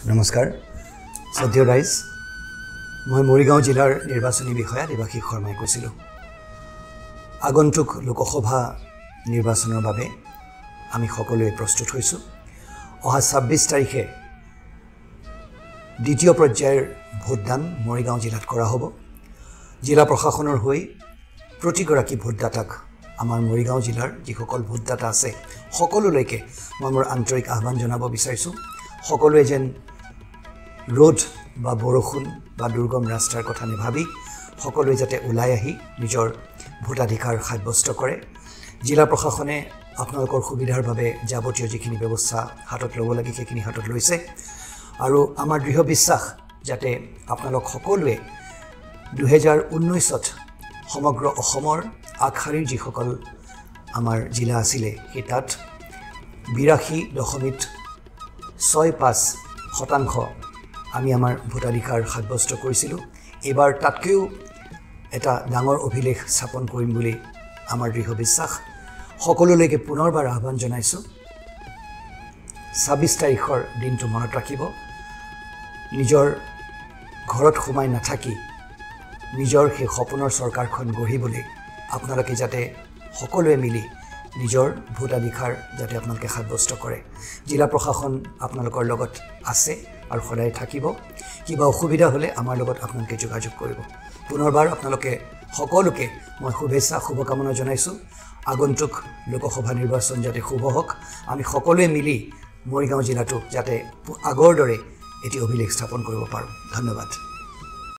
নমস্কাৰ সদ্য ৰাইজ মই মৰিগাঁও জিলাৰ নিৰ্বাচনী বিষয়া দেৱাশীষ শৰ্মাই কৈছিলোঁ আগন্তুক লোকসভা নিৰ্বাচনৰ বাবে আমি সকলোৱে প্ৰস্তুত হৈছোঁ অহা 26 তাৰিখে দ্বিতীয় পৰ্যায়ৰ ভোটদান মৰিগাঁও জিলাত কৰা হ'ব জিলা প্ৰশাসনৰ হৈ প্ৰতিগৰাকী ভোটদাতাক আমাৰ মৰিগাঁও জিলাৰ যিসকল ভোটদাতা আছে সকলোলৈকে মই মোৰ আন্তৰিক আহ্বান জনাব বিচাৰিছোঁ সকলোৱে যেন ৰোড বা বৰষুণ বা দুৰ্গম ৰাস্তাৰ কথা নেভাবি সকলোৱে যাতে ওলাই আহি নিজৰ ভোটাধিকাৰ সাব্যস্ত কৰে জিলা প্ৰশাসনে আপোনালোকৰ সুবিধাৰ বাবে যাৱতীয় যিখিনি ব্যৱস্থা হাতত ল'ব লাগে সেইখিনি হাতত লৈছে আৰু আমাৰ দৃঢ় বিশ্বাস যাতে আপোনালোক সকলোৱে 2019ত সমগ্ৰ অসমৰ আগশাৰীৰ যিসকল আমাৰ জিলা আছিলে সেই তাত 82.65% আমি আমাৰ ভোটাধিকাৰ সাব্যস্ত কৰিছিলোঁ এবাৰ তাতকৈও এটা ডাঙৰ অভিলেখ স্থাপন কৰিম বুলি আমাৰ দৃঢ় বিশ্বাস সকলোলৈকে পুনৰবাৰ আহ্বান জনাইছোঁ 26 তাৰিখৰ দিনটো মনত ৰাখিব নিজৰ ঘৰত সোমাই নাথাকি নিজৰ সেই সপোনৰ চৰকাৰখন গঢ়িবলৈ আপোনালোকে যাতে সকলোৱে মিলি নিজৰ ভোটাধিকাৰ যাতে আপোনালোকে সাব্যস্ত কৰে জিলা প্ৰশাসন আপোনালোকৰ লগত আছে আৰু সদায় থাকিব কিবা অসুবিধা হ'লে আমাৰ লগত আপোনালোকে যোগাযোগ কৰিব পুনৰবাৰ আপোনালোকে সকলোকে মই শুভকামনা জনাইছোঁ আগন্তুক লোকসভা নিৰ্বাচন যাতে শুভ হওক আমি সকলোৱে মিলি মৰিগাঁও জিলাটো যাতে আগৰ দৰে এটি অভিলেখ স্থাপন কৰিব পাৰোঁ ধন্যবাদ